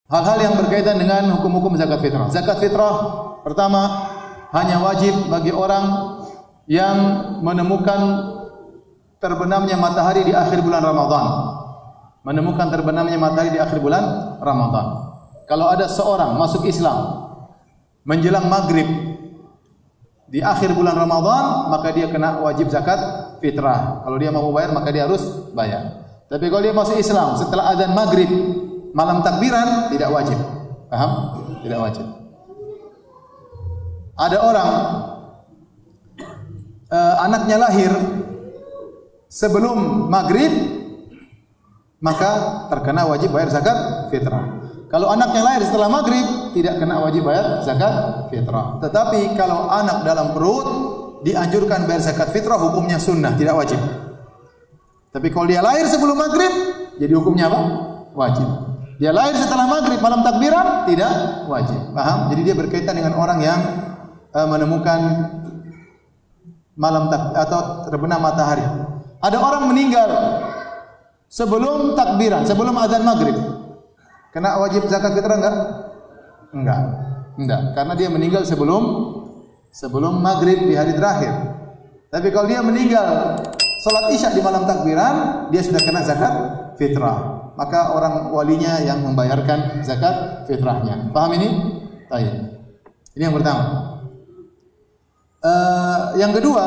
hal-hal yang berkaitan dengan hukum-hukum zakat fitrah. Zakat fitrah pertama hanya wajib bagi orang yang menemukan terbenamnya matahari di akhir bulan Ramadan. Menemukan terbenamnya matahari di akhir bulan Ramadan. Kalau ada seorang masuk Islam menjelang maghrib di akhir bulan Ramadan, maka dia kena wajib zakat fitrah. Kalau dia mau bayar, maka dia harus bayar. Tapi kalau dia masuk Islam setelah azan maghrib, malam takbiran, tidak wajib. Paham? Tidak wajib. Ada orang anaknya lahir sebelum maghrib, maka terkena wajib bayar zakat fitrah. Kalau anaknya lahir setelah maghrib, tidak kena wajib bayar zakat fitrah. Tetapi kalau anak dalam perut, dianjurkan bayar zakat fitrah, hukumnya sunnah, tidak wajib. Tapi kalau dia lahir sebelum maghrib, jadi hukumnya apa? Wajib. Dia lahir setelah maghrib, malam takbiran, tidak wajib. Paham? Jadi dia berkaitan dengan orang yang menemukan malam atau terbenam matahari. Ada orang meninggal sebelum takbiran, sebelum azan maghrib, kena wajib zakat fitrah enggak? Enggak, karena dia meninggal sebelum maghrib di hari terakhir. Tapi kalau dia meninggal salat isya di malam takbiran, dia sudah kena zakat fitrah. Maka orang walinya yang membayarkan zakat fitrahnya. Paham ini? Baik. Ini yang pertama. Yang kedua,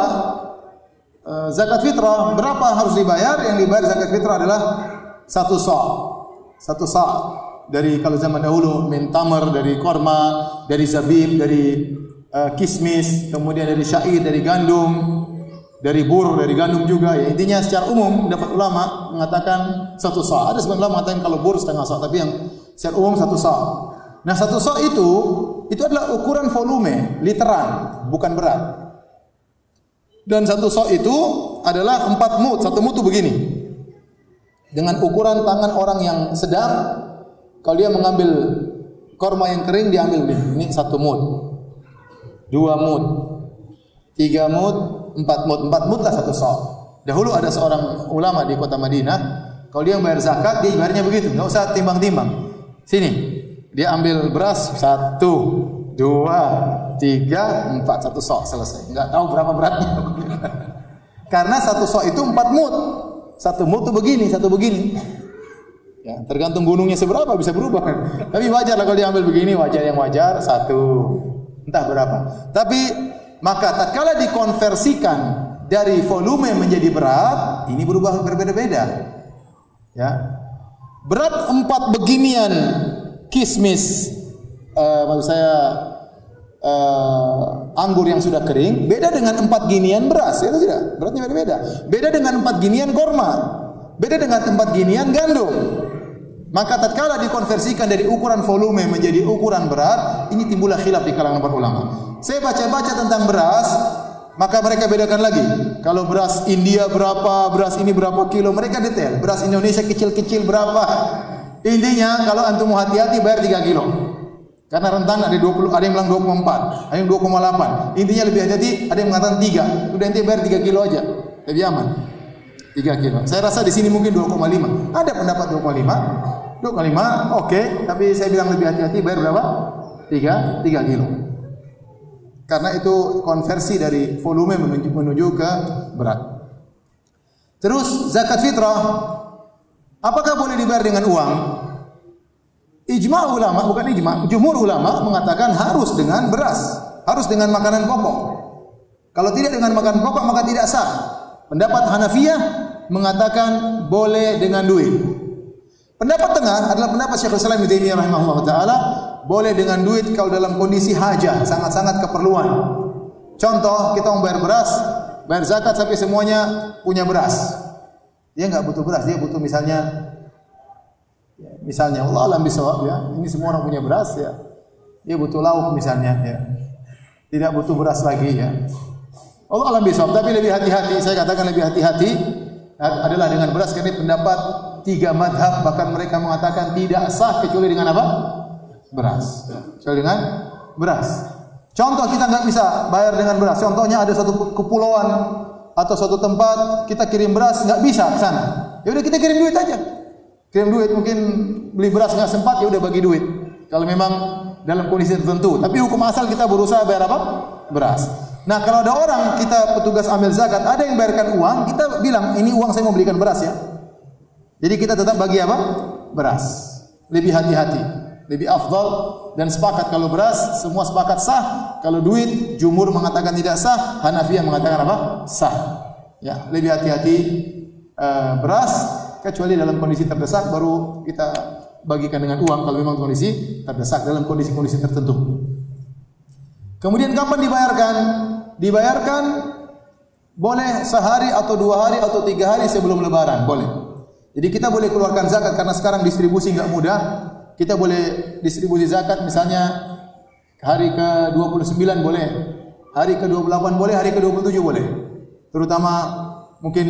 zakat fitrah berapa harus dibayar? Yang dibayar zakat fitrah adalah satu sa' dari kalau zaman dahulu min tamar, dari korma, dari zabib, dari kismis, kemudian dari syair, dari gandum, dari bur, dari gandum juga. Ya, intinya secara umum dapat ulama mengatakan satu sa'. Ada sebagian ulama mengatakan kalau bur setengah sa', tapi yang secara umum satu sa'. Nah, satu sa' itu adalah ukuran volume, literan, bukan berat. Dan satu sa' itu adalah 4 mud. Satu mud itu begini. Dengan ukuran tangan orang yang sedang, kalau dia mengambil korma yang kering, dia ambil ini 1 mud, 2 mud, 3 mud, 4 mud. 4 mud lah satu sa'. Dahulu ada seorang ulama di kota Madinah, kalau dia bayar zakat, dia bayarnya begitu, enggak usah timbang-timbang. Sini. Dia ambil beras 1, 2, 3, 4, satu sa' selesai. Enggak tahu berapa beratnya. Karena satu sa' itu 4 mud. Satu mud itu begini, satu begini. Ya, tergantung gunungnya seberapa bisa berubah. Tapi wajar lah kalau dia ambil begini, wajar yang wajar 1, entah berapa. Tapi maka tatkala dikonversikan dari volume menjadi berat, ini berubah berbeda-beda. Ya. Berat 4 beginian kismis, maksud saya anggur yang sudah kering, beda dengan 4 ginian beras, itu tidak, beratnya beda-beda. Beda dengan 4 ginian korma, beda dengan 4 ginian gandum. Maka tatkala dikonversikan dari ukuran volume menjadi ukuran berat, ini timbullah khilaf di kalangan para ulama. Saya baca-baca tentang beras, maka mereka bedakan lagi. Kalau beras India berapa, beras ini berapa kilo, mereka detail. Beras Indonesia kecil-kecil berapa. Intinya kalau antum mau hati-hati bayar 3 kilo. Karena rentan ada 20, ada yang bilang 24, ada yang 2,8. Intinya lebih hati-hati, ada yang mengatakan 3. Udah ente bayar 3 kilo aja. Lebih aman. 3 kilo. Saya rasa di sini mungkin 2,5. Ada pendapat 2,5. 2,5 oke, tapi saya bilang lebih hati-hati bayar berapa? 3 kilo. Karena itu konversi dari volume menuju ke berat. Terus zakat fitrah, apakah boleh dibayar dengan uang? Ijma' ulama, bukan ijma', jumhur ulama mengatakan harus dengan beras, harus dengan makanan pokok. Kalau tidak dengan makanan pokok maka tidak sah. Pendapat Hanafiyah mengatakan boleh dengan duit. Pendapat tengah adalah pendapat Syekhul Islam Ibnu Taimiyah rahimahullah taala, boleh dengan duit kalau dalam kondisi hajat, sangat-sangat keperluan. Contoh, kita mau bayar beras, bayar zakat sampai semuanya punya beras. Dia enggak butuh beras, dia butuh misalnya Allah alam bisawab ya. Ini semua orang punya beras ya. Dia butuh lauk misalnya ya. Tidak butuh beras lagi ya. Allah alam bisawab, tapi lebih hati-hati, saya katakan lebih hati-hati adalah dengan beras, karena pendapat 3 madhab bahkan mereka mengatakan tidak sah kecuali dengan apa? Beras. Kecuali dengan beras. Contoh, kita nggak bisa bayar dengan beras. Contohnya ada suatu kepulauan atau suatu tempat kita kirim beras nggak bisa ke sana. Ya udah kita kirim duit aja. kirim duit, mungkin beli beras nggak sempat, ya udah bagi duit. Kalau memang dalam kondisi tertentu. Tapi hukum asal kita berusaha bayar apa? Beras. Nah, kalau ada orang, kita petugas amil zakat, ada yang bayarkan uang, kita bilang, ini uang saya mau belikan beras ya. Jadi kita tetap bagi apa? Beras. Lebih hati-hati, lebih afdal, dan sepakat kalau beras, semua sepakat sah. Kalau duit, jumhur mengatakan tidak sah, Hanafiyah mengatakan apa? Sah. Ya, lebih hati-hati beras, kecuali dalam kondisi terdesak baru kita bagikan dengan uang kalau memang kondisi terdesak dalam kondisi-kondisi tertentu. Kemudian kapan dibayarkan? Dibayarkan boleh sehari atau 2 hari atau 3 hari sebelum lebaran, boleh. Jadi kita boleh keluarkan zakat karena sekarang distribusi enggak mudah. Kita boleh distribusi zakat misalnya hari ke-29 boleh, hari ke-28 boleh, hari ke-27 boleh. Terutama mungkin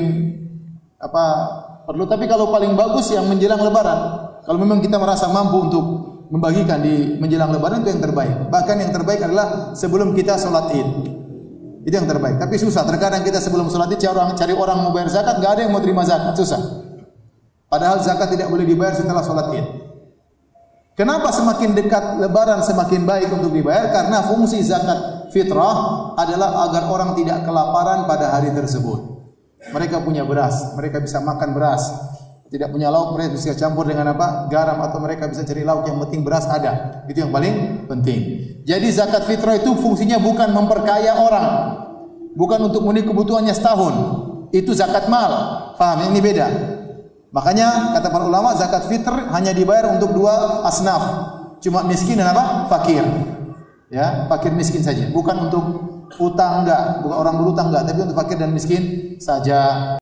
perlu, tapi kalau paling bagus yang menjelang lebaran. Kalau memang kita merasa mampu untuk membagikan di menjelang lebaran, itu yang terbaik. Bahkan yang terbaik adalah sebelum kita sholat Id. Itu yang terbaik. Tapi susah, terkadang kita sebelum sholat Id cari orang mau bayar zakat, enggak ada yang mau terima zakat, susah. Padahal zakat tidak boleh dibayar setelah sholat Id. Kenapa semakin dekat lebaran semakin baik untuk dibayar? Karena fungsi zakat fitrah adalah agar orang tidak kelaparan pada hari tersebut. Mereka punya beras, mereka bisa makan beras. Tidak punya lauk, mereka bisa campur dengan apa? Garam, atau mereka bisa cari lauk, yang penting beras ada. Itu yang paling penting. Jadi zakat fitrah itu fungsinya bukan memperkaya orang, bukan untuk memenuhi kebutuhannya setahun. Itu zakat mal. Paham? Ini beda. Makanya kata para ulama, zakat fitr hanya dibayar untuk 2 asnaf. Cuma miskin dan apa? Fakir. Ya, fakir miskin saja. Bukan untuk utang, enggak. Bukan orang berutang, enggak. Tapi untuk fakir dan miskin saja.